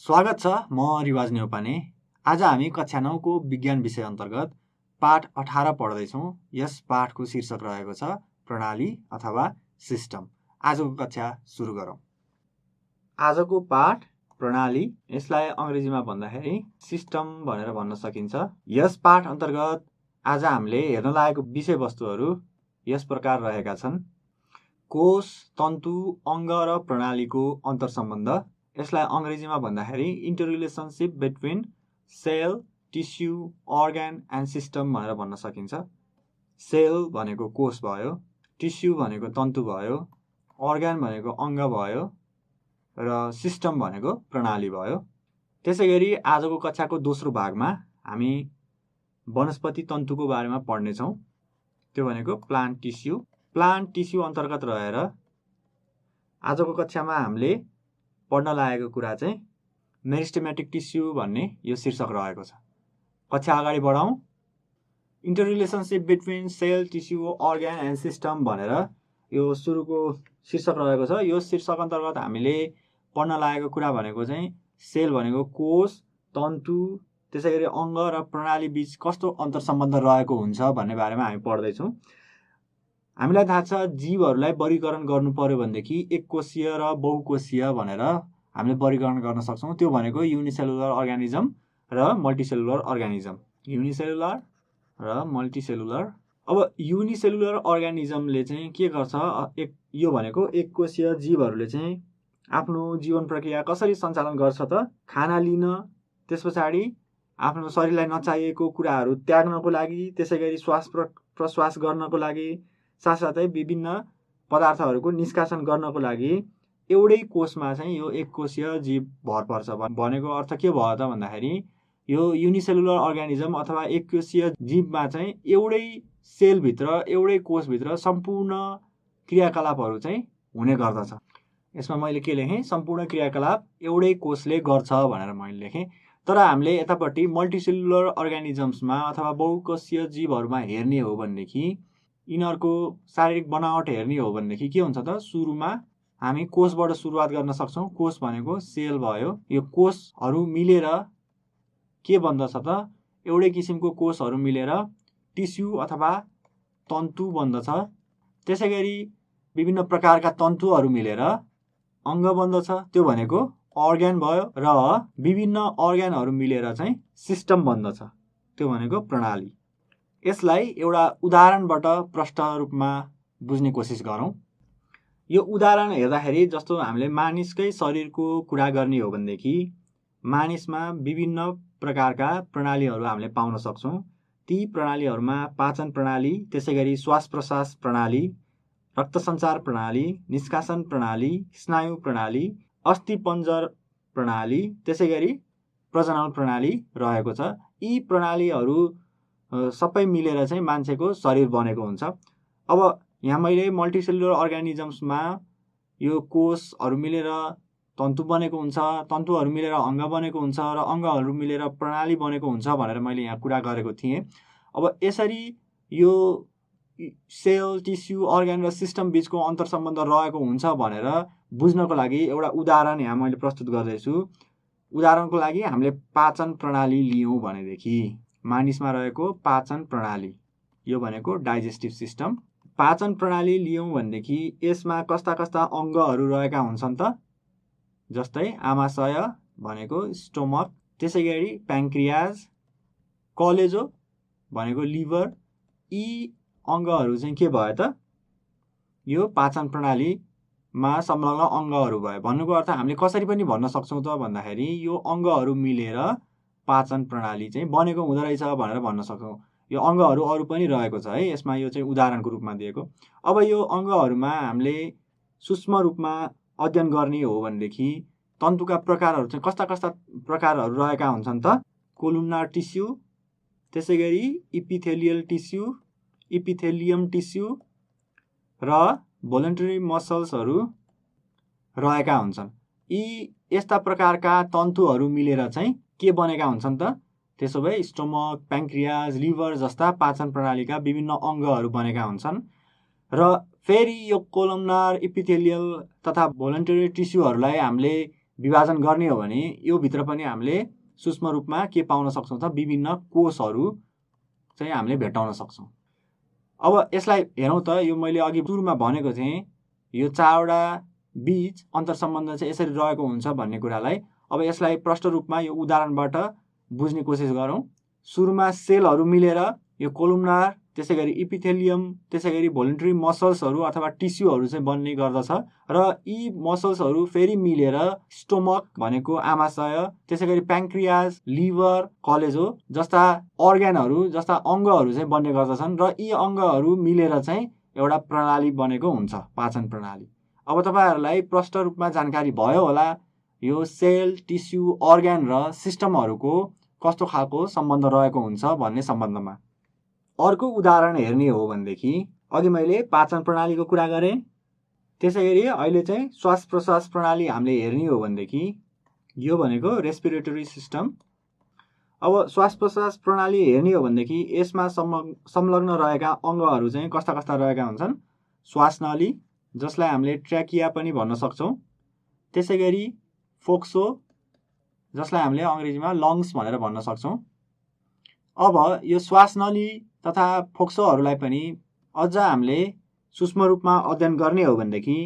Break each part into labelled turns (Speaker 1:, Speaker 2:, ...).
Speaker 1: स्वागत छ। म रिवाज नेउपाने। आज हामी कक्षा 9 को विज्ञान विषय अन्तर्गत पाठ 18 पढ्दैछौँ। यस पाठको शीर्षक रहेको छ प्रणाली अथवा सिस्टम। आजको कक्षा सुरु गरौँ। आजको पाठ प्रणाली, यसलाई अंग्रेजीमा भन्दाखेरि सिस्टम भनेर भन्न सकिन्छ। यस पाठ अन्तर्गत आज हामीले हेर्न लागेको विषयवस्तुहरू यस प्रकार रहेका छन्। कोष, तन्तु, अङ्ग र प्रणालीको अन्तरसम्बन्ध, यसलाई अंग्रेजीमा भन्दाखेरि interrelationship between cell, tissue, organ and system भनेर भन्न सकिन्छ। सेल भनेको कोष भयो, टिस्यु भनेको तन्तु भयो, अर्गन भनेको अङ्ग भयो र सिस्टम भनेको प्रणाली भयो। त्यसैगरी आजको कक्षाको दोस्रो भागमा हामी वनस्पति तन्तुको बारेमा पढ्नेछौँ। त्यो भनेको प्लान्ट टिस्यु। प्लान्ट टिस्यु अन्तर्गत रहेर आजको कक्षामा हामीले पढ्न लागेको कुरा चाहिँ मेरिस्टेमेटिक टिस्यु भन्ने यो शीर्षक रहेको छ। कक्षा अगाडि बढाउँ। Interrelationship between cell, tissue, organ and system भनेर यो सुरुको शीर्षक रहेको छ। यो शीर्षक अन्तर्गत हामीले पढ्न लागेको कुरा भनेको चाहिँ सेल भनेको कोष, तन्तु, त्यसैगरी अङ्ग र प्रणाली बीच कस्तो अन्तरसम्बन्ध रहेको हुन्छ भन्ने बारेमा हामी पढ्दैछौँ। हामीलाई थाहा छ जीवहरूलाई वर्गीकरण गर्नु पर्यो भनेदेखि एककोषीय र बहुकोषीय भनेर हामीले वर्गीकरण गर्न सक्छौँ। त्यो भनेको युनिसेलुलर अर्गानिजम र मल्टिसेलुलर अर्गानिजम। युनिसेलुलर र मल्टिसेलुलर। अब युनिसेलुलर अर्गानिजमले चाहिँ के गर्छ, यो भनेको एककोषीय जीवहरूले चाहिँ आफ्नो जीवन प्रक्रिया कसरी सञ्चालन गर्छ त, खाना लिन, त्यस पछाडि आफ्नो शरीरलाई नचाहिएको कुराहरू त्याग्नको लागि, त्यसैगरी श्वास प्रश्वास गर्नको लागि, साथसाथै विभिन्न पदार्थहरूको निष्कासन गर्नको लागि एउटै कोषमा चाहिँ यो एककोषीय जीव भर पर्छ। भनेको अर्थ के भयो त भन्दाखेरि यो युनिसेलुलर अर्गानिजम अथवा एककोषीय जीवमा चाहिँ एउटै सेलभित्र, एउटै कोषभित्र सम्पूर्ण क्रियाकलापहरू चाहिँ हुने गर्दछ। यसमा मैले के लेखेँ, सम्पूर्ण क्रियाकलाप एउटै कोषले गर्छ भनेर मैले लेखेँ। तर हामीले यतापट्टि मल्टिसेलुलर अर्गानिजम्समा अथवा बहुकोषीय जीवहरूमा हेर्ने हो भनेदेखि, यिनीहरूको शारीरिक बनावट हेर्ने हो भनेदेखि के हुन्छ त, सुरुमा हामी कोषबाट सुरुवात गर्न सक्छौँ। कोष भनेको सेल भयो। यो कोषहरू मिलेर के बन्दछ त, एउटै किसिमको कोषहरू मिलेर टिस्यु अथवा तन्तु बन्दछ। त्यसैगरी विभिन्न प्रकारका तन्तुहरू मिलेर अङ्ग बन्दछ, त्यो भनेको अर्ग्यान भयो, र विभिन्न अर्ग्यानहरू मिलेर चाहिँ सिस्टम बन्दछ, त्यो भनेको प्रणाली। यसलाई एउटा उदाहरणबाट प्रष्ट रूपमा बुझ्ने कोसिस गरौँ। यो उदाहरण हेर्दाखेरि जस्तो हामीले मानिसकै शरीरको कुरा गर्ने हो भनेदेखि मानिसमा विभिन्न प्रकारका प्रणालीहरू हामीले पाउन सक्छौँ। ती प्रणालीहरूमा पाचन प्रणाली, त्यसैगरी श्वास प्रश्वास प्रणाली, रक्त सञ्चार प्रणाली, निष्कासन प्रणाली, स्नायु प्रणाली, अस्थिपञ्जर प्रणाली, त्यसैगरी प्रजनन प्रणाली रहेको छ। यी प्रणालीहरू सबै मिलेर चाहिँ मान्छेको शरीर बनेको हुन्छ। अब यहाँ मैले मल्टिसेलुलर अर्गानिजम्समा यो कोषहरू मिलेर तन्तु बनेको हुन्छ, तन्तुहरू मिलेर अङ्ग बनेको हुन्छ र अङ्गहरू मिलेर प्रणाली बनेको हुन्छ भनेर मैले यहाँ कुरा गरेको थिएँ। अब यसरी यो सेल, टिस्यु, अर्गन र सिस्टम बीचको अन्तरसम्बन्ध रहेको हुन्छ भनेर बुझ्नको लागि एउटा उदाहरण यहाँ मैले प्रस्तुत गर्दैछु। उदाहरणको लागि हामीले पाचन प्रणाली लियौँ भनेदेखि मानिसमा रहेको पाचन प्रणाली, यो भनेको डाइजेस्टिभ सिस्टम। पाचन प्रणाली लियौँ भनेदेखि यसमा कस्ता कस्ता अङ्गहरू रहेका हुन्छन् त, जस्तै आमाशय भनेको स्टोमक, त्यसैगरी प्याङ्क्रियाज, कलेजो भनेको लिभर। यी अङ्गहरू चाहिँ के भयो त, यो पाचन प्रणालीमा संलग्न अङ्गहरू भयो। भन्नुको अर्थ हामीले कसरी पनि भन्न सक्छौँ त भन्दाखेरि यो अङ्गहरू मिलेर पाचन प्रणाली चाहिँ बनेको हुँदो रहेछ भनेर भन्न सक्छौँ। यो अङ्गहरू अरू पनि रहेको छ है, यसमा यो चाहिँ उदाहरणको रूपमा दिएको। अब यो अङ्गहरूमा हामीले सूक्ष्म रूपमा अध्ययन गर्ने हो भनेदेखि तन्तुका प्रकारहरू चाहिँ कस्ता कस्ता प्रकारहरू रहेका हुन्छन् त, कोलुमनार टिस्यु, त्यसैगरी इपिथेलियल टिस्यु, इपिथेलियम टिस्यु र भोलन्टरी मसल्सहरू रहेका हुन्छन्। यी यस्ता प्रकारका तन्तुहरू मिलेर चाहिँ के बनेका हुन्छन् त, त्यसो भए स्टोमक, प्याङ्क्रियाज, लिभर जस्ता पाचन प्रणालीका विभिन्न अङ्गहरू बनेका हुन्छन्। र फेरि यो कोलमनार, इपिथेलियल तथा भोलन्टरी टिस्युहरूलाई हामीले विभाजन गर्ने हो भने यो भित्र पनि हामीले सूक्ष्म रूपमा के पाउन सक्छौँ त विभिन्न कोषहरू चाहिँ हामीले भेटाउन सक्छौँ। अब यसलाई हेरौँ त, यो मैले अघि सुरुमा भनेको थिएँ यो चारवटा बीच अन्तरसम्बन्ध चाहिँ यसरी रहेको हुन्छ भन्ने कुरालाई। अब यसलाई प्रष्ट रूपमा यो उदाहरणबाट बुझ्ने कोसिस गरौँ। सुरुमा सेलहरू मिलेर यो कोलुमनार, त्यसै गरी इपिथेलियम, त्यसै गरी भोल्युन्टरी मसल्सहरू अथवा टिस्युहरू चाहिँ बन्ने गर्दछ र यी मसल्सहरू फेरि मिलेर स्टोमक भनेको आमाशय, त्यसै गरी प्याङ्क्रियास, लिभर, कलेजो जस्ता अर्ग्यानहरू, जस्ता अङ्गहरू चाहिँ बन्ने गर्दछन् र यी अङ्गहरू मिलेर चाहिँ एउटा प्रणाली बनेको हुन्छ, पाचन प्रणाली। अब तपाईँहरूलाई प्रष्ट रूपमा जानकारी भयो होला यो सेल, टिस्यु, अर्ग्यान र सिस्टमहरूको कस्तो खालको सम्बन्ध रहेको हुन्छ भन्ने सम्बन्धमा। अर्को उदाहरण हेर्ने हो भनेदेखि अघि मैले पाचन प्रणालीको कुरा गरेँ, त्यसै गरी अहिले चाहिँ श्वास प्रश्वास प्रणाली हामीले हेर्ने हो भनेदेखि यो भनेको रेस्पिरेटरी सिस्टम। अब श्वास प्रश्वास प्रणाली हेर्ने हो भनेदेखि यसमा संलग्न रहेका अङ्गहरू चाहिँ कस्ता कस्ता रहेका हुन्छन्? श्वासनली, जसलाई हामीले ट्र्याकिया पनि भन्न सक्छौँ, त्यसै गरी फोक्सो, जसलाई हामीले अङ्ग्रेजीमा लङ्स भनेर भन्न सक्छौँ। अब यो श्वासनली तथा फोक्सोहरूलाई पनि अझ हामीले सूक्ष्म रूपमा अध्ययन गर्ने हो भनेदेखि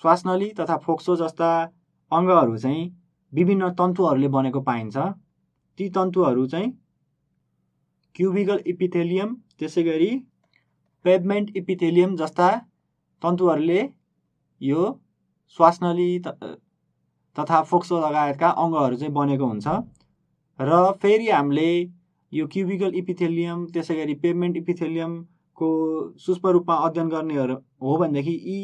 Speaker 1: श्वासनली तथा फोक्सो जस्ता अङ्गहरू चाहिँ विभिन्न तन्तुहरूले बनेको पाइन्छ। ती तन्तुहरू चाहिँ क्युबिकल इपिथेलियम, त्यसै गरी पेभमेन्ट इपिथेलियम जस्ता तन्तुहरूले यो श्वासनली तथा फोक्सो लगायतका अङ्गहरू चाहिँ बनेको हुन्छ। र फेरि हामीले यो क्युबिकल इपिथेलियम, त्यसै गरी पेभमेन्ट इपिथेलियमको सूक्ष्म रूपमा अध्ययन गर्ने हो भनेदेखि यी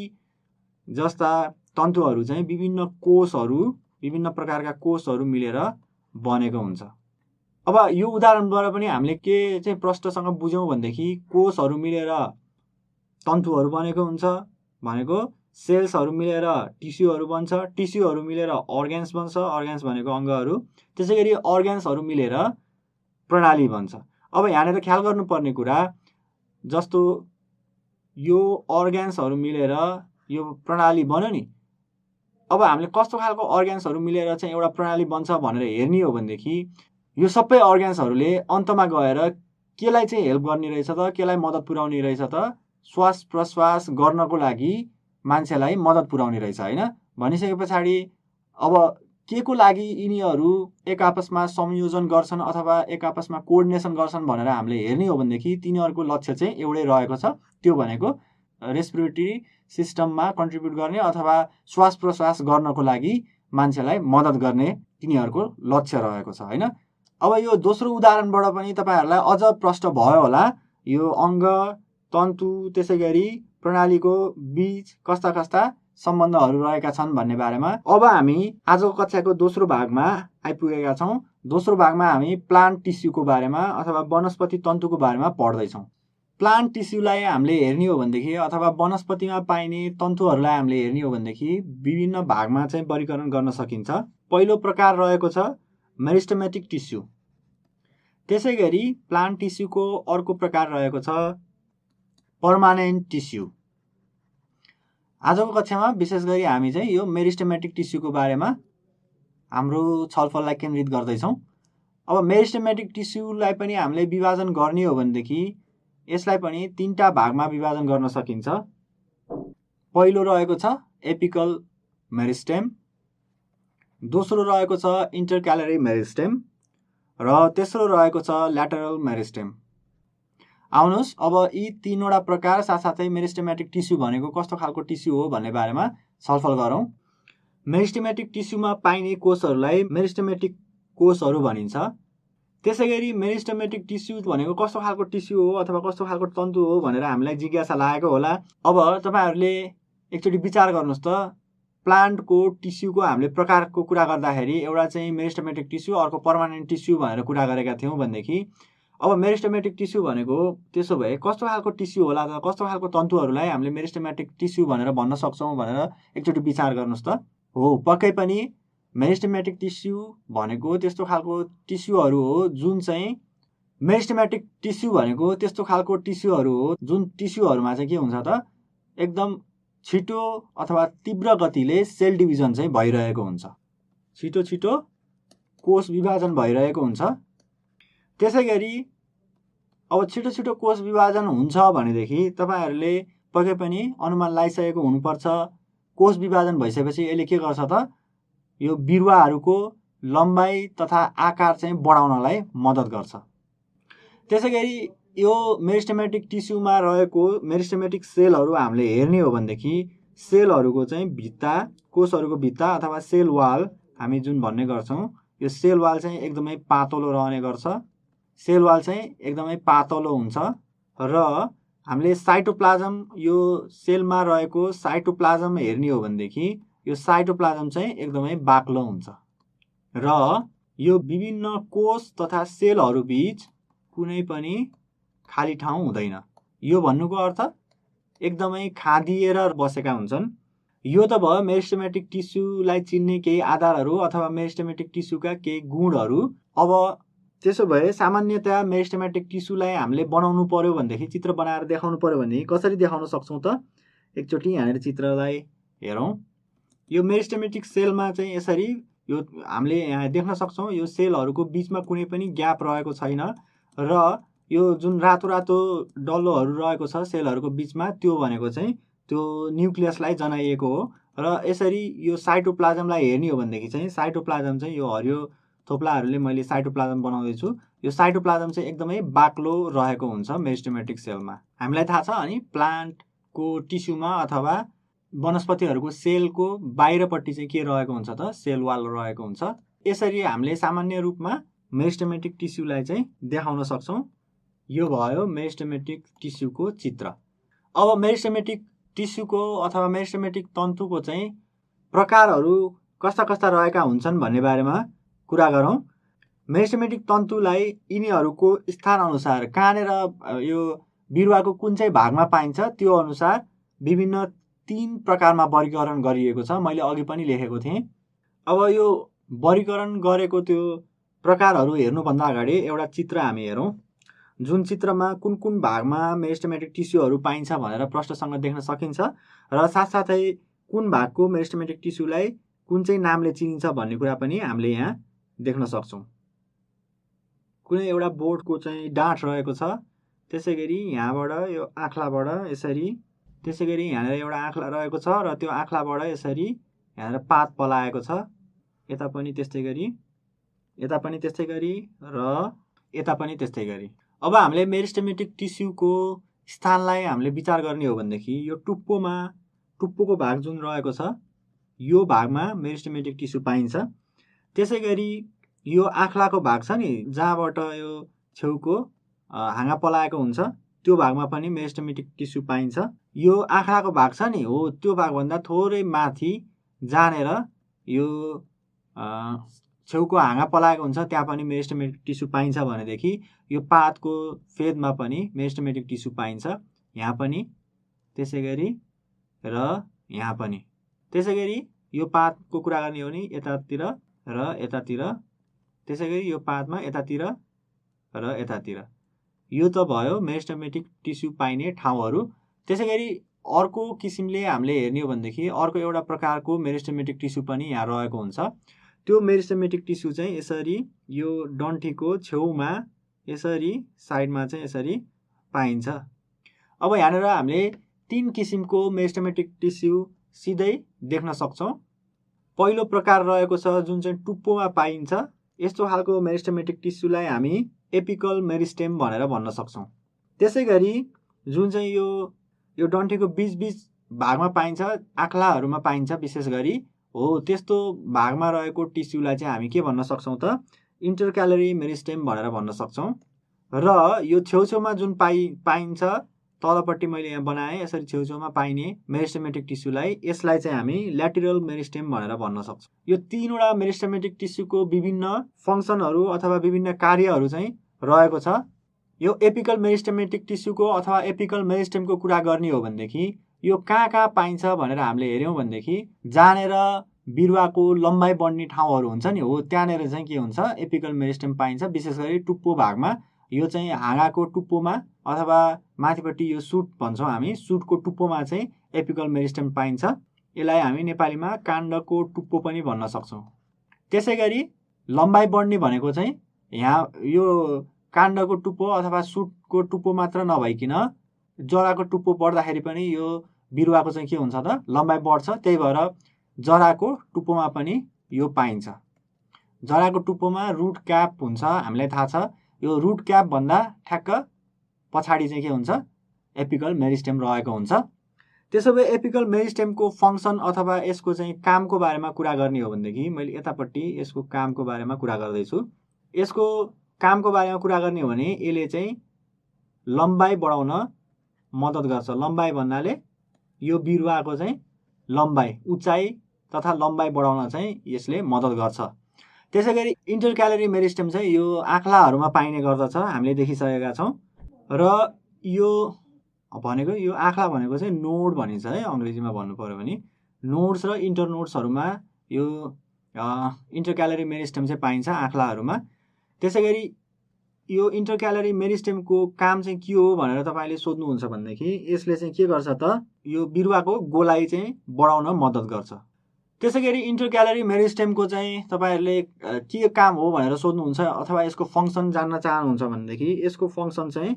Speaker 1: जस्ता तन्तुहरू चाहिँ विभिन्न कोषहरू, विभिन्न प्रकारका कोषहरू मिलेर बनेको हुन्छ। अब यो उदाहरणबाट पनि हामीले के चाहिँ प्रष्टसँग बुझ्यौँ भनेदेखि कोषहरू मिलेर तन्तुहरू बनेको हुन्छ भनेको सेल्सहरू मिलेर टिस्युहरू बन्छ, टिस्युहरू मिलेर अर्ग्यान्स बन्छ, अर्ग्यान्स भनेको अङ्गहरू, त्यसै गरी अर्ग्यान्सहरू मिलेर प्रणाली बन्छ। अब यहाँनिर ख्याल गर्नुपर्ने कुरा, जस्तो यो अर्ग्यान्सहरू मिलेर यो प्रणाली बन्यो नि, अब हामीले कस्तो खालको अर्ग्यान्सहरू मिलेर चाहिँ एउटा प्रणाली बन्छ भनेर हेर्ने हो भनेदेखि यो सबै अर्ग्यान्सहरूले अन्तमा गएर केलाई चाहिँ हेल्प गर्ने रहेछ त, केलाई मद्दत पुर्याउने रहेछ त? श्वास प्रश्वास गर्नको लागि मान्छेलाई मद्दत पुर्याउने रहेछ, होइन? भनिसके पछाडि अब के को लागि यिनीहरू एक आपसमा संयोजन गर्छन् अथवा एक आपसमा कोअर्डिनेसन गर्छन् भनेर हामीले हेर्ने हो भनेदेखि तिनीहरूको लक्ष्य चाहिँ एउटै रहेको छ, त्यो भनेको रेस्पिरेटरी सिस्टममा कन्ट्रिब्युट गर्ने अथवा श्वास प्रश्वास गर्नको लागि मान्छेलाई मद्दत गर्ने तिनीहरूको लक्ष्य रहेको छ, होइन? अब यो दोस्रो उदाहरणबाट पनि तपाईँहरूलाई अझ प्रष्ट भयो होला यो अङ्ग, तन्तु, त्यसै गरी प्रणालीको बीच कस्ता कस्ता सम्बन्धहरू रहेका छन् भन्ने बारेमा। अब हामी आजको कक्षाको दोस्रो भागमा आइपुगेका छौँ। दोस्रो भागमा हामी प्लान्ट टिस्युको बारेमा अथवा वनस्पति तन्तुको बारेमा पढ्दैछौँ। प्लान्ट टिस्युलाई हामीले हेर्ने हो भनेदेखि अथवा वनस्पतिमा पाइने तन्तुहरूलाई हामीले हेर्ने हो भनेदेखि विभिन्न भागमा चाहिँ वर्गीकरण गर्न सकिन्छ। पहिलो प्रकार रहेको छ मेरिस्टेमेटिक टिस्यु। त्यसै गरी प्लान्ट टिस्युको अर्को प्रकार रहेको छ पर्मानेन्ट टिस्यु। आजको कक्षामा विशेष गरी हामी चाहिँ यो मेरिस्टेमेटिक टिस्युको बारेमा हाम्रो छलफललाई केन्द्रित गर्दैछौँ। अब मेरिस्टेमेटिक टिस्युलाई पनि हामीले विभाजन गर्ने हो भनेदेखि यसलाई पनि तीनटा भागमा विभाजन गर्न सकिन्छ। पहिलो रहेको छ एपिकल मेरिस्टेम, दोस्रो रहेको छ इन्टरक्यालरी मेरिस्टेम र तेस्रो रहेको छ ल्याटरल मेरिस्टेम। आउनुहोस् अब यी तीनवटा प्रकार साथसाथै मेरिस्टेमेटिक टिस्यु भनेको कस्तो खालको टिस्यु हो भन्ने बारेमा छलफल गरौँ। मेरिस्टेमेटिक टिस्युमा पाइने कोषहरूलाई मेरिस्टेमेटिक कोषहरू भनिन्छ। त्यसै गरी मेरिस्टेमेटिक टिस्यु भनेको कस्तो खालको टिस्यु हो अथवा कस्तो खालको तन्तु हो भनेर हामीलाई जिज्ञासा लागेको होला। अब तपाईँहरूले एकचोटि विचार गर्नुहोस् त, प्लान्टको टिस्युको हामीले प्रकारको कुरा गर्दाखेरि एउटा चाहिँ मेरिस्टेमेटिक टिस्यु, अर्को पर्मानेन्ट टिस्यु भनेर कुरा गरेका थियौँ भनेदेखि अब मेरिस्टेमेटिक टिस्यु भनेको त्यसो भए कस्तो खालको टिस्यु होला त, कस्तो खालको तन्तुहरूलाई हामीले मेरिस्टेमेटिक टिस्यु भनेर भन्न सक्छौँ भनेर एकचोटि विचार गर्नुहोस् त। हो, पक्कै पनि मेरिस्टेमेटिक टिस्यु भनेको त्यस्तो खालको टिस्युहरू हो जुन चाहिँ मेरिस्टेमेटिक टिस्यु भनेको त्यस्तो खालको टिस्युहरू हो जुन टिस्युहरूमा चाहिँ के हुन्छ त, एकदम छिटो अथवा तीव्र गतिले सेल डिभिजन चाहिँ भइरहेको हुन्छ। छिटो छिटो कोष विभाजन भइरहेको हुन्छ। त्यसै गरी अब छिटो छिटो कोष विभाजन हुन्छ भनेदेखि तपाईहरूले पक्कै पनि अनुमान लगाइसकेको हुनुपर्छ कोष विभाजन भइसकेपछि यसले के गर्छ त यो बिरुवाहरूको लम्बाइ तथा आकार चाहिँ बढाउनलाई मद्दत गर्छ। त्यसै गरी यो मेरिस्टेमेटिक टिस्युमा रहेको मेरिस्टेमेटिक सेलहरू हामीले हेर्ने हो भनेदेखि सेलहरूको चाहिँ भित्ता, कोषहरूको भित्ता अथवा सेल वाल हामी जुन भन्ने गर्छौँ, यो सेल वाल चाहिँ एकदमै पातलो रहने गर्छ। सेल वाल चाहिँ एकदमै पातलो हुन्छ र हामीले साइटोप्लाज्म, यो सेलमा रहेको साइटोप्लाज्म हेर्ने हो भनेदेखि यो साइटोप्लाज्म चाहिँ एकदमै बाक्लो हुन्छ र यो विभिन्न कोष तथा सेलहरू बीच कुनै पनि खाली ठाउँ हुँदैन। यो भन्नुको अर्थ एकदमै खादिएर बसेका हुन्छन्। यो त भयो मेरिस्टेमेटिक टिस्युलाई चिन्ने केही आधारहरू अथवा मेरिस्टेमेटिक टिस्युका केही गुणहरू। अब त्यसो भए सामान्यतया मेरिस्टेमेटिक टिस्युलाई हामीले बनाउनु पर्यो भनेदेखि, चित्र बनाएर देखाउनु पर्यो भनेदेखि कसरी देखाउन सक्छौँ त? एकचोटि यहाँनिर चित्रलाई हेरौँ। यो मेरिस्टेमेटिक सेलमा चाहिँ यसरी यो हामीले यहाँ देख्न सक्छौँ, यो सेलहरूको बिचमा कुनै पनि ग्याप रहेको छैन र यो जुन रातो रातो डल्लोहरू रहेको छ सेलहरूको बिचमा, त्यो भनेको चाहिँ त्यो न्युक्लियसलाई जनाइएको हो। र यसरी यो साइटोप्लाज्मलाई हेर्ने हो भनेदेखि चाहिँ साइटोप्लाज्म चाहिँ यो हरियो थोप्लाहरूले मैले साइटोप्लाज्म बनाउँदैछु, यो साइटोप्लाज्म चाहिँ एकदमै बाक्लो रहेको हुन्छ मेरिस्टेमेटिक सेलमा। हामीलाई थाहा छ अनि प्लान्टको टिस्युमा अथवा वनस्पतिहरूको सेलको बाहिरपट्टि चाहिँ के रहेको हुन्छ त? सेल वाल रहेको हुन्छ। यसरी हामीले सामान्य रूपमा मेरिस्टेमेटिक टिस्युलाई चाहिँ देखाउन सक्छौँ। यो भयो मेरिस्टेमेटिक टिस्युको चित्र। अब मेरिस्टेमेटिक टिस्युको अथवा मेरिस्टेमेटिक तन्तुको चाहिँ प्रकारहरू कस्ता कस्ता रहेका हुन्छन् भन्ने बारेमा कुरा गरौँ। मेरिस्टेमेटिक तन्तुलाई यिनीहरूको स्थान अनुसार कहाँनिर यो बिरुवाको कुन चाहिँ भागमा पाइन्छ त्यो अनुसार विभिन्न 3 प्रकारमा वर्गीकरण गरिएको छ। मैले अघि पनि लेखेको थिएँ। अब यो वर्गीकरण गरेको त्यो प्रकारहरू हेर्नुभन्दा अगाडि एउटा चित्र हामी हेरौँ, जुन चित्रमा कुन कुन भागमा मेरिस्टेमेटिक टिस्युहरू पाइन्छ भनेर प्रश्नसँग देख्न सकिन्छ र साथसाथै कुन भागको मेरिस्टेमेटिक टिस्युलाई कुन चाहिँ नामले चिनिन्छ भन्ने कुरा पनि हामीले यहाँ देख्न सक्छौँ। कुनै एउटा बोर्डको चाहिँ डाँठ रहेको छ, त्यसै गरी यहाँबाट यो आँख्लाबाट यसरी, त्यसै गरी यहाँनिर एउटा आँख्ला रहेको छ र त्यो आँख्लाबाट यसरी यहाँनिर पात पलाएको छ। यता पनि त्यस्तै गरी, यता पनि त्यस्तै गरी र यता पनि त्यस्तै गरी। अब हामीले मेरिस्टेमेटिक टिस्युको स्थानलाई हामीले विचार गर्ने हो भनेदेखि यो टुप्पोको भाग जुन रहेको छ यो भागमा मेरिस्टेमेटिक टिस्यु पाइन्छ। त्यसै गरी यो आँख्लाको भाग छ नि, जहाँबाट यो छेउको हाँगा पलाएको हुन्छ, त्यो भागमा पनि मेरिस्टेमेटिक टिस्यु पाइन्छ। यो आँख्लाको भाग छ नि, हो त्यो भागभन्दा थोरै माथि जानेर यो छेउको हाँगा पलाएको हुन्छ, त्यहाँ पनि मेरिस्टेमेटिक टिस्यु पाइन्छ भनेदेखि यो पातको फेदमा पनि मेरिस्टेमेटिक टिस्यु पाइन्छ। यहाँ पनि त्यसै गरी र यहाँ पनि त्यसै गरी। यो पातको कुरा गर्ने हो भने यतातिर र यतातिर, त्यसै गरी यो पातमा यतातिर र यतातिर। यो त भयो मेरिस्टेमेटिक टिस्यु पाइने ठाउँहरू। त्यसै गरी अर्को किसिमले हामीले हेर्ने हो भनेदेखि अर्को एउटा प्रकारको मेरिस्टेमेटिक टिस्यु पनि यहाँ रहेको हुन्छ। त्यो मेरिस्टेमेटिक टिस्यु चाहिँ यसरी यो डन्ठीको छेउमा यसरी साइडमा चाहिँ यसरी पाइन्छ। अब यहाँनिर हामीले 3 किसिमको मेरिस्टेमेटिक टिस्यु सिधै देख्न सक्छौँ। पहिलो प्रकार रहेको छ जुन चाहिँ टुप्पोमा पाइन्छ। यस्तो खालको मेरिस्टेमेटिक टिस्युलाई हामी एपिकल मेरिस्टेम भनेर भन्न सक्छौँ। त्यसै गरी जुन चाहिँ यो डन्ठीको बीच भागमा पाइन्छ, आँख्लाहरूमा पाइन्छ विशेष गरी, हो त्यस्तो भागमा रहेको टिस्युलाई चाहिँ हामी के भन्न सक्छौँ त? इन्टरक्यालरी मेरिस्टेम भनेर भन्न सक्छौँ। र यो छेउछेउमा जुन पाइन्छ, तलपट्टि मैले यहाँ बनाएँ यसरी छेउछेउमा पाइने मेरिस्टेमेटिक टिस्युलाई, यसलाई चाहिँ हामी ल्याटेरल मेरिस्टेम भनेर भन्न सक्छौँ। यो 3वटा मेरिस्टेमेटिक टिस्युको विभिन्न फङ्सनहरू अथवा विभिन्न कार्यहरू चाहिँ रहेको छ। यो एपिकल मेरिस्टेमेटिक टिस्युको अथवा एपिकल मेरिस्टेमको कुरा गर्ने हो भनेदेखि यो कहाँ कहाँ पाइन्छ भनेर हामीले हेऱ्यौँ भनेदेखि जहाँनिर बिरुवाको लम्बाइ बढ्ने ठाउँहरू हुन्छ नि, हो त्यहाँनिर चाहिँ के हुन्छ? एपिकल मेरिस्टेम पाइन्छ। विशेष गरी टुप्पो भागमा, यो चाहिँ हाँगाको टुप्पोमा अथवा माथिपट्टि यो सुट भन्छौँ हामी, सुटको टुप्पोमा चाहिँ एपिकल मेरिस्टेम पाइन्छ। यसलाई हामी नेपालीमा काण्डको टुप्पो पनि भन्न सक्छौँ। त्यसैगरी लम्बाइ बढ्ने भनेको चाहिँ यहाँ यो काण्डको टुप्पो अथवा सुटको टुप्पो मात्र नभइकन जराको टुप्पो बढ्दाखेरि पनि यो बिरुवाको चाहिँ के हुन्छ त लम्बाइ बढ्छ। त्यही भएर जराको टुप्पोमा पनि यो पाइन्छ। जराको टुप्पोमा रुट क्याप हुन्छ, हामीलाई थाहा छ। यो रुट क्याप भन्दा ठ्याक्क पछाडि चाहिँ के हुन्छ एपिकल मेरिस्टेम रहेको हुन्छ। त्यसो भए एपिकल मेरिस्टेमको फङ्सन अथवा यसको चाहिँ कामको बारेमा कुरा गर्ने हो भनेदेखि मैले यतापट्टि यसको कामको बारेमा कुरा गर्दैछु। यसको कामको बारेमा कुरा गर्ने हो भने यसले चाहिँ लम्बाइ बढाउन मद्दत गर्छ। लम्बाइ भन्नाले यो बिरुवाको चाहिँ लम्बाइ, उचाइ तथा लम्बाइ बढाउन चाहिँ यसले मद्दत गर्छ। त्यसैगरी इन्टरक्यालरी मेरिस्टेम चाहिँ यो आँख्लाहरूमा पाइने गर्दछ, हामीले देखिसकेका छौँ। र यो भनेको यो आँख्ला भनेको चाहिँ नोड भनिन्छ है, अङ्ग्रेजीमा भन्नु पर्यो भने नोड्स र इन्टरनोड्सहरूमा यो इन्टरक्यालरी मेरिस्टेम चाहिँ पाइन्छ आँख्लाहरूमा। त्यसैगरी यो इन्टरक्यालरी मेरिस्टेमको काम चाहिँ के हो भनेर तपाईँले सोध्नुहुन्छ भनेदेखि यसले चाहिँ के गर्छ त यो बिरुवाको गोलाइ चाहिँ बढाउन मद्दत गर्छ। त्यसैगरी इन्टरक्यालरी मेरिस्टेमको चाहिँ तपाईँहरूले के काम हो भनेर सोध्नुहुन्छ अथवा यसको फङ्सन जान्न चाहनुहुन्छ भनेदेखि यसको फङ्सन चाहिँ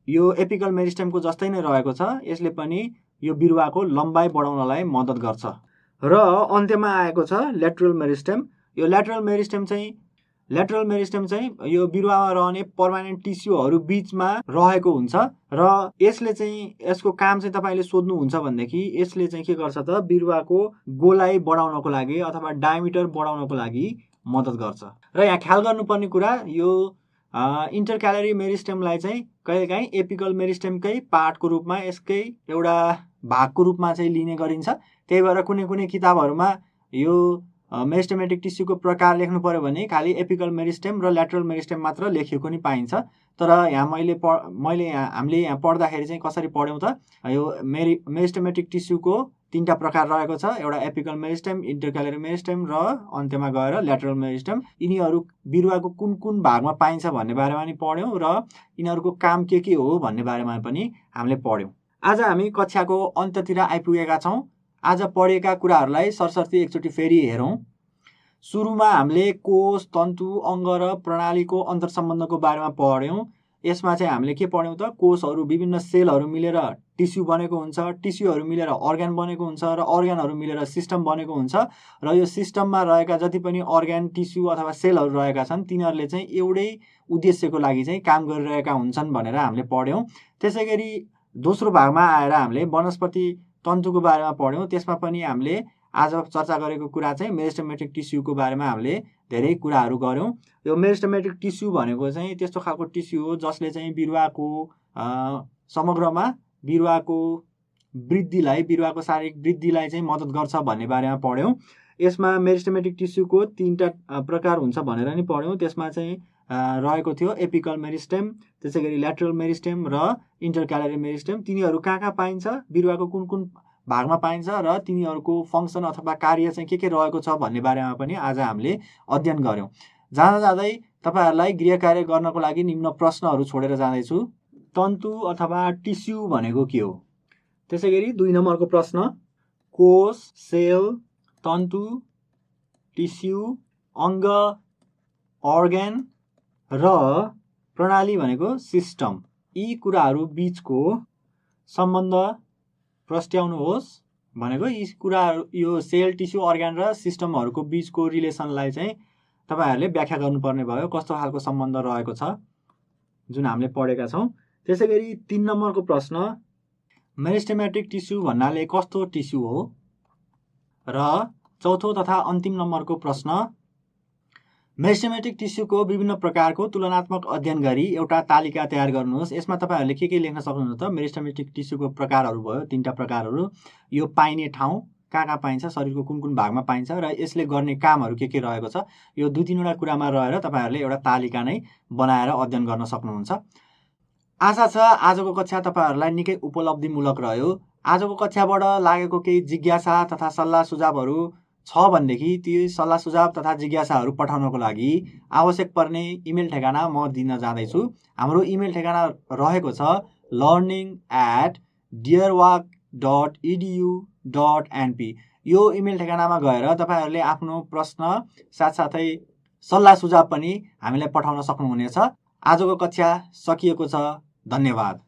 Speaker 1: यो एपिकल मेरिस्टेमको जस्तै नै रहेको छ। यसले पनि यो बिरुवाको लम्बाइ बढाउनलाई मद्दत गर्छ। र अन्त्यमा आएको छ ल्याटरल मेरिस्टेम। यो ल्याटरल मेरिस्टेम चाहिँ यो बिरुवामा रहने पर्मानेन्ट टिस्युहरू बिचमा रहेको हुन्छ र यसले चाहिँ यसको काम चाहिँ तपाईँले सोध्नुहुन्छ भनेदेखि यसले चाहिँ के गर्छ त बिरुवाको गोलाइ बढाउनको लागि अथवा डायमिटर बढाउनको लागि मद्दत गर्छ। र यहाँ ख्याल गर्नुपर्ने कुरा यो इन्टरक्यालरी मेरिस्टेमलाई चाहिँ कहिलेकाहीँ एपिकल मेरिस्टेमकै पार्टको रूपमा यसकै एउटा भागको रूपमा चाहिँ लिने गरिन्छ। त्यही भएर कुनै कुनै किताबहरूमा यो मेरिस्टेमेटिक टिस्युको प्रकार लेख्नु पर्यो भने खालि एपिकल मेरिस्टेम र ल्याटरल मेरिस्टेम मात्र लेखिएको नि पाइन्छ। तर यहाँ हामीले यहाँ पढ्दाखेरि चाहिँ कसरी पढ्यौँ त यो मेरिस्टेमेटिक टिस्युको 3टा प्रकार रहेको छ, एउटा एपिकल मेरिस्टेम, इन्टरक्यालरी मेरिस्टेम र अन्त्यमा गएर ल्याटरल मेरिस्टेम। यिनीहरू बिरुवाको कुन कुन भागमा पाइन्छ भन्ने बारेमा नि पढ्यौँ र यिनीहरूको काम के हो भन्ने बारेमा पनि हामीले पढ्यौँ। आज हामी कक्षाको अन्त्यतिर आइपुगेका छौँ। आज पढेका कुराहरूलाई सरसर्ती एकचोटि फेरि हेरौँ। सुरुमा हामीले कोष, तन्तु, अङ्ग र प्रणालीको अन्तर्सम्बन्धको बारेमा पढ्यौँ। यसमा चाहिँ हामीले के पढ्यौँ त कोषहरू विभिन्न सेलहरू मिलेर टिस्यु बनेको हुन्छ, टिस्युहरू मिलेर अर्ग्यान बनेको हुन्छ र अर्ग्यानहरू मिलेर सिस्टम बनेको हुन्छ र यो सिस्टममा रहेका जति पनि अर्ग्यान, टिस्यु अथवा सेलहरू रहेका छन् तिनीहरूले चाहिँ एउटै उद्देश्यको लागि चाहिँ काम गरिरहेका हुन्छन् भनेर हामीले पढ्यौँ। त्यसैगरी दोस्रो भागमा आएर हामीले वनस्पति तन्तुको बारेमा पढ्यौँ। त्यसमा पनि हामीले आज चर्चा गरेको कुरा चाहिँ मेरिस्टेमेटिक टिस्युको बारेमा हामीले धेरै कुराहरू गऱ्यौँ। यो मेरिस्टेमेटिक टिस्यु भनेको चाहिँ त्यस्तो खालको टिस्यु हो जसले चाहिँ बिरुवाको समग्रमा बिरुवाको शारीरिक वृद्धिलाई चाहिँ मद्दत गर्छ भन्ने बारेमा पढ्यौँ। यसमा मेरिस्टेमेटिक टिस्युको 3टा प्रकार हुन्छ भनेर नि पढ्यौँ। त्यसमा चाहिँ रहेको थियो एपिकल मेरिस्टेम, त्यसैगरी ल्याटरल मेरिस्टेम र इन्टरक्यालरी मेरिस्टेम। तिनीहरू कहाँ पाइन्छ, बिरुवाको कुन कुन भागमा पाइन्छ र तिनीहरूको फङ्सन अथवा कार्य चाहिँ के रहेको छ भन्ने बारेमा पनि आज हामीले अध्ययन गऱ्यौँ। जाँदै तपाईँहरूलाई गृह कार्य गर्नको लागि निम्न प्रश्नहरू छोडेर जाँदैछु। तन्तु अथवा टिस्यु भनेको के हो? त्यसैगरी 2 नम्बरको प्रश्न, कोष, सेल, तन्तु, टिस्यु, अङ्ग, अर्ग्यान र प्रणाली भनेको सिस्टम, यी कुराहरू बिचको सम्बन्ध प्रस्ट्याउनुहोस् भनेको। यी कुराहरू यो सेल, टिस्यु, अर्ग्यान र सिस्टमहरूको बिचको रिलेसनलाई चाहिँ तपाईँहरूले व्याख्या गर्नुपर्ने भयो, कस्तो खालको सम्बन्ध रहेको छ जुन हामीले पढेका छौँ। त्यसैगरी 3 नम्बरको प्रश्न, मेरिस्टेमेटिक टिस्यु भन्नाले कस्तो टिस्यु हो? र चौथो तथा अन्तिम नम्बरको प्रश्न, मेरिस्टेमेटिक टिस्युको विभिन्न प्रकारको तुलनात्मक अध्ययन गरी एउटा तालिका तयार गर्नुहोस्। यसमा तपाईँहरूले के लेख्न सक्नुहुन्छ त मेरिस्टेमेटिक टिस्युको प्रकारहरू भयो, 3टा प्रकारहरू, यो पाइने ठाउँ कहाँ पाइन्छ, शरीरको कुन कुन भागमा पाइन्छ र यसले गर्ने कामहरू के रहेको छ, यो 2-3वटा कुरामा रहेर तपाईँहरूले एउटा तालिका नै बनाएर अध्ययन गर्न सक्नुहुन्छ। आशा छ आजको कक्षा तपाईँहरूलाई निकै उपलब्धिमूलक रह्यो। आजको कक्षाबाट लागेको केही जिज्ञासा तथा सल्लाह सुझावहरू छ भनेदेखि ती सल्लाह सुझाव तथा जिज्ञासाहरू पठाउनको लागि आवश्यक पर्ने इमेल ठेगाना म दिन जाँदैछु। हाम्रो इमेल ठेगाना रहेको छ learning@dearwalk.edu @ecom.np यो इमेल ठेगानामा गएर तपाईँहरूले आफ्नो प्रश्न साथसाथै सल्लाह सुझाव पनि हामीलाई पठाउन सक्नुहुनेछ। आजको कक्षा सकिएको छ। धन्यवाद।